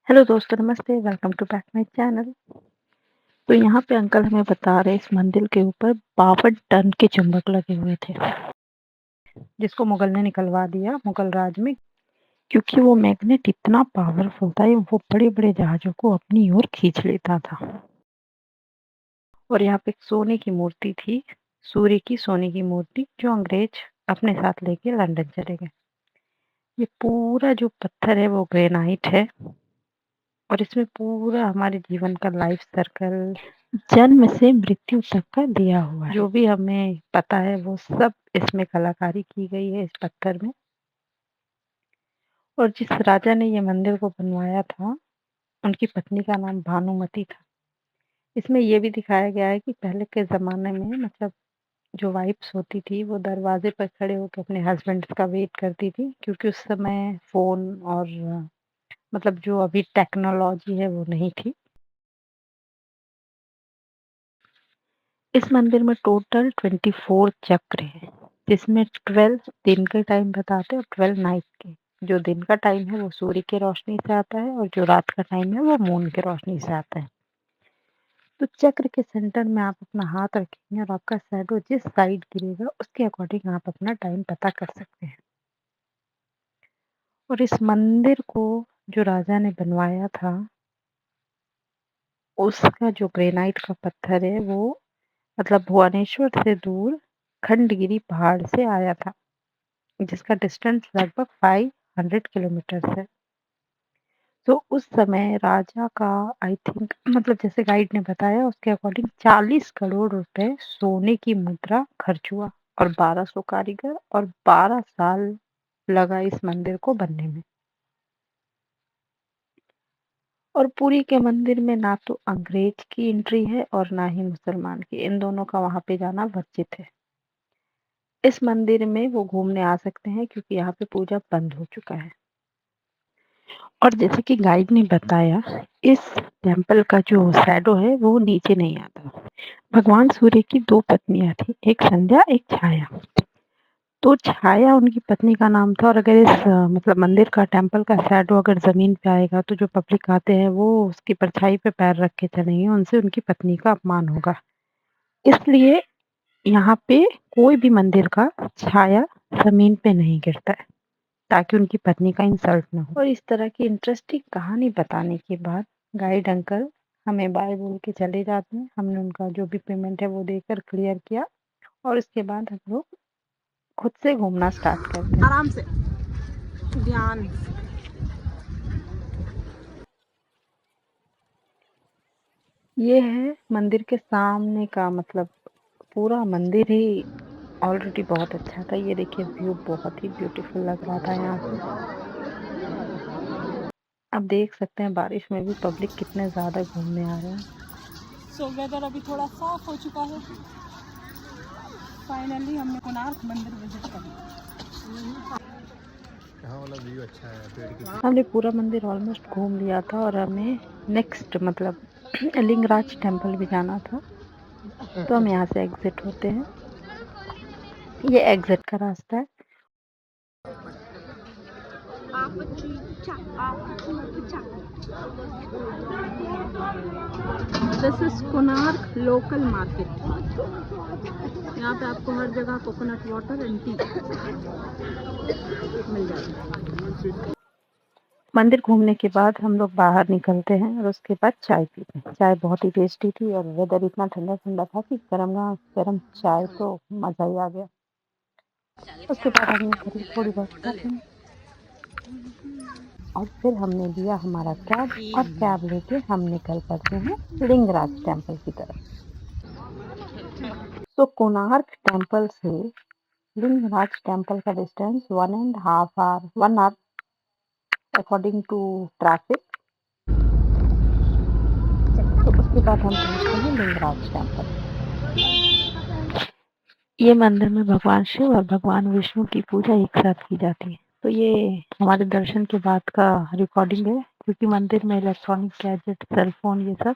Hello दोस्तों, नमस्ते, welcome to back my channel. तो यहाँ पे अंकल हमें बता रहे हैं इस मंदिर के ऊपर 52 टन के चुंबक लगे हुए थे, जिसको मुगल ने निकलवा दिया मुगल राज में, क्योंकि वो मैग्नेट इतना पावरफुल था, वो बड़े-बड़े जहाज़ों को अपनी ओर खींच लेता था। और यहाँ पे एक सोने की मूर्ति थी, सूर्य की सोने की मूर्ति, जो अंग्रेज अपने साथ लेके लंदन चले गए। ये पूरा जो पत्थर है वो ग्रेनाइट है और इसमें पूरा हमारे जीवन का लाइफ सर्कल, जन्म से मृत्यु तक का दिया हुआ है। जो भी हमें पता है वो सब इसमें कलाकारी की गई है इस पत्थर में। और जिस राजा ने ये मंदिर को बनवाया था, उनकी पत्नी का नाम भानुमति था। इसमें ये भी दिखाया गया है कि पहले के ज़माने में मतलब जो वाइफ्स होती थी वो दरवाजे पर खड़े होकर अपने हस्बैंड्स का वेट करती थी, क्योंकि उस समय फ़ोन और मतलब जो अभी टेक्नोलॉजी है वो नहीं थी। इस मंदिर में टोटल 24 चक्र हैं, जिसमें 12 दिन के टाइम बताते हैं और 12 नाइट के। जो दिन का टाइम है वो सूर्य की रोशनी से आता है और जो रात का टाइम है वो मून की रोशनी से आता है। तो चक्र के सेंटर में आप अपना हाथ रखेंगे और आपका शैडो जिस साइड गिरेगा उसके अकॉर्डिंग आप अपना टाइम पता कर सकते हैं। और इस मंदिर को जो राजा ने बनवाया था, उसका जो ग्रेनाइट का पत्थर है वो मतलब भुवनेश्वर से दूर खंडगिरी पहाड़ से आया था, जिसका डिस्टेंस लगभग 500 किलोमीटर्स है। तो उस समय राजा का आई थिंक मतलब जैसे गाइड ने बताया उसके अकॉर्डिंग 40 करोड़ रुपए सोने की मुद्रा खर्च हुआ और 1200 कारीगर और 12 साल लगा इस मंदिर को बनने में। और पुरी के मंदिर में ना तो अंग्रेज की एंट्री है और ना ही मुसलमान की, इन दोनों का वहाँ पे जाना वर्जित है। इस मंदिर में वो घूमने आ सकते हैं क्योंकि यहाँ पे पूजा बंद हो चुका है। और जैसे कि गाइड ने बताया, इस टेम्पल का जो शैडो है वो नीचे नहीं आता। भगवान सूर्य की 2 पत्नियाँ थी, एक संध्या, एक छाया। तो छाया उनकी पत्नी का नाम था और अगर इस मतलब मंदिर का टेम्पल का शैडो अगर ज़मीन पे आएगा तो जो पब्लिक आते हैं वो उसकी परछाई पे पैर रख के चलेंगे, उनसे उनकी पत्नी का अपमान होगा। इसलिए यहाँ पे कोई भी मंदिर का छाया ज़मीन पे नहीं गिरता है, ताकि उनकी पत्नी का इंसल्ट ना हो। और इस तरह की इंटरेस्टिंग कहानी बताने के बाद गाइड अंकल हमें बाय बोल के चले जाते हैं। हमने उनका जो भी पेमेंट है वो देकर क्लियर किया और इसके बाद हम लोग खुद से घूमना स्टार्ट करते हैं। आराम से, ध्यान। ये है मंदिर के सामने का मतलब पूरा मंदिर ही ऑलरेडी बहुत अच्छा था। ये देखिए व्यू बहुत ही ब्यूटीफुल लग रहा था यहाँ से। आप देख सकते हैं बारिश में भी पब्लिक कितने ज़्यादा घूमने आ रहे हैं। सो वेदर अभी थोड़ा साफ हो चुका है। फाइनली हमने कोणार्क मंदिर विजिट कर लिया। यहाँ वाला व्यू अच्छा है पेड़ की। हमने पूरा मंदिर ऑलमोस्ट घूम लिया था और हमें नेक्स्ट मतलब लिंगराज टेम्पल भी जाना था, तो हम यहाँ से एग्जिट होते हैं। ये एग्जिट का रास्ता है। This is Konark local market. यहाँ पे आपको हर जगह कोकोनट वाटर एंड टी मिल जाएगा। मंदिर घूमने के बाद हम लोग बाहर निकलते हैं और उसके बाद चाय पीते हैं। चाय बहुत ही टेस्टी थी और वेदर इतना ठंडा-ठंडा था कि गरम चाय तो मज़ा ही आ गया। उसके बाद हमने करी थोड़ी बहुत शॉपिंग और फिर हमने लिया हमारा कैब और कैब लेके हम निकल पड़ते हैं लिंगराज टेम्पल की तरफ। तो कोणार्क टेम्पल से लिंगराज टेम्पल का distance 1 hour according to traffic. तो उसके बाद हम पहुंचते हैं लिंगराज टेम्पल। ये मंदिर में भगवान शिव और भगवान विष्णु की पूजा एक साथ की जाती है। तो ये हमारे दर्शन के बाद का रिकॉर्डिंग है, क्योंकि मंदिर में इलेक्ट्रॉनिक गैजेट, सेल फोन ये सब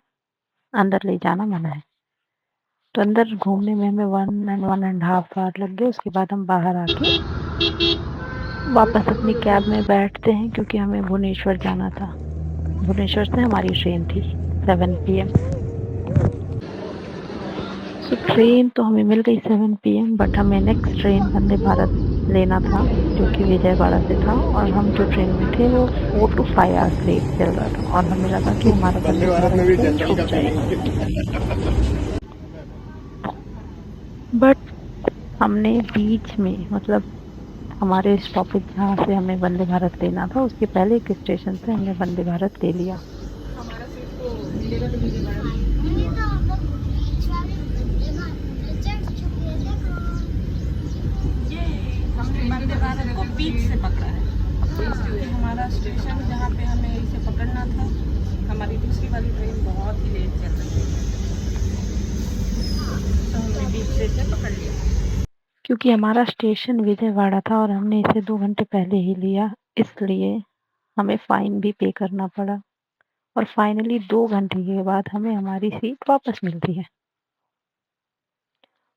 अंदर ले जाना मना है। तो अंदर घूमने में हमें 1 आवर लग गए। उसके बाद हम बाहर आके वापस अपनी कैब में बैठते हैं, क्योंकि हमें भुवनेश्वर जाना था। भुवनेश्वर से हमारी ट्रेन थी 7 PM। सो ट्रेन तो हमें मिल गई 7 PM, बट हमें नेक्स्ट ट्रेन वंदे भारत लेना था जो कि विजयवाड़ा से था, और हम जो ट्रेन में थे वो 4 to 5 आवर्स लेट चल रहा था और हमें लगा कि हमारा वंदे भारत ट्रेन छूट जाएगा। बट हमने बीच में, मतलब हमारे स्टॉपेज जहाँ से हमें वंदे भारत लेना था उसके पहले एक स्टेशन से हमने वंदे भारत ले लिया। हमारा सीट तो मिलेगा तो विजयवाड़ा। ये हमने वंदे भारत को बीच से पकड़ा है, क्योंकि हमारा स्टेशन जहाँ पे हमें इसे पकड़ना था, हमारी दूसरी वाली ट्रेन बहुत ही लेट चल रही है, तो हमने बीच से इसे पकड़ लिया। क्योंकि हमारा स्टेशन विजयवाड़ा था और हमने इसे 2 घंटे पहले ही लिया, इसलिए हमें फ़ाइन भी पे करना पड़ा और फाइनली 2 घंटे के बाद हमें हमारी सीट वापस मिलती है।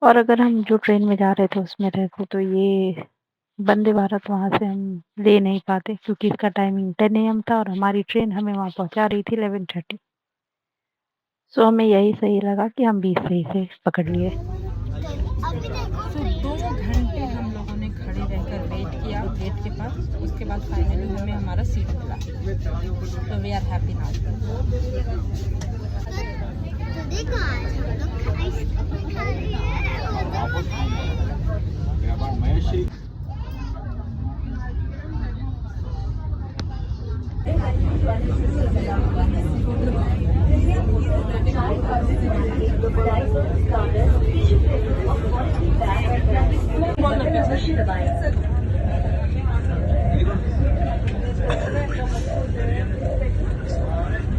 और अगर हम जो ट्रेन में जा रहे थे उसमें रहते तो ये वंदे भारत वहाँ से हम ले नहीं पाते, क्योंकि इसका टाइमिंग 10 AM था और हमारी ट्रेन हमें वहाँ पहुँचा रही थी 11:30। सो हमें यही सही लगा कि हम बीच से इसे पकड़ लिए। तो 2 घंटे हम लोगों ने खड़े रहकर वेट किया गेट के पास, उसके बाद फाइनली हमें हमारा सीट मिला, तो वी आर हैप्पी नाउ। तो देखो आज हम लोग आइसक्रीम खा रहे हैं।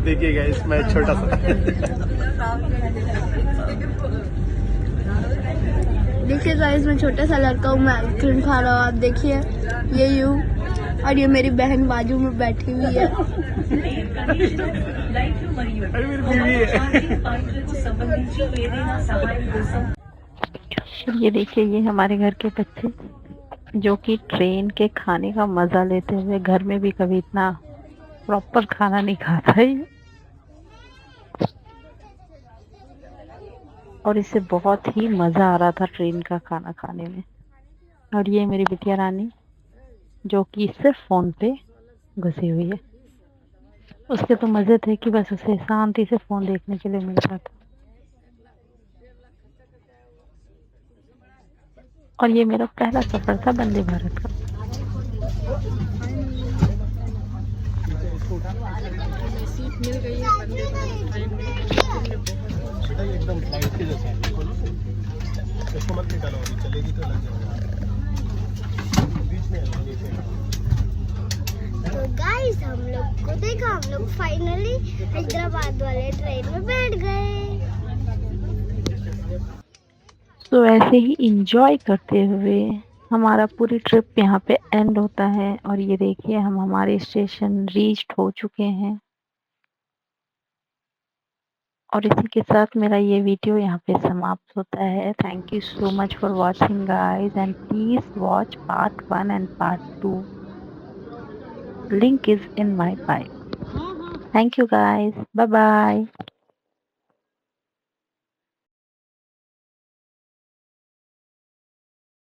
देखिए गाइस, मैं छोटा सा देखिए गाइस, मैं छोटा सा लड़का हूँ, मैं आइसक्रीम खा रहा हूँ। आप देखिए ये यूं, और ये मेरी बहन बाजू में बैठी हुई है। अरे मेरी बीवी है। ये देखिए, ये हमारे घर के बच्चे जो कि ट्रेन के खाने का मज़ा लेते हुए घर में भी कभी इतना प्रॉपर खाना नहीं खाता है ये। और इससे बहुत ही मज़ा आ रहा था ट्रेन का खाना खाने में। और ये मेरी बिटिया रानी जो कि सिर्फ फ़ोन पे घुसी हुई है। उसके तो मज़े थे कि बस उसे शांति से फ़ोन देखने के लिए मिल रहा था। और ये मेरा पहला सफ़र था वंदे भारत का। सीट मिल गई है वंदे भारत ट्रेन में, बेटा ये एकदम फ्लाइट के जैसा है, खोलो इसको मत निकालो, अभी चलेगी तो लग जाएगा बीच में तो गाइस, हम लोग को देखा, हम लोग फाइनली हैदराबाद वाले ट्रेन में बैठ गए। तो ऐसे ही इंजॉय करते हुए हमारा पूरी ट्रिप यहाँ पे एंड होता है। और ये देखिए, हम हमारे स्टेशन रीच्ड हो चुके हैं। और इसी के साथ मेरा ये वीडियो यहाँ पे समाप्त होता है। Thank you so much for watching guys, and please watch part 1 and part 2. Link is in my bio. Thank you guys. Bye bye.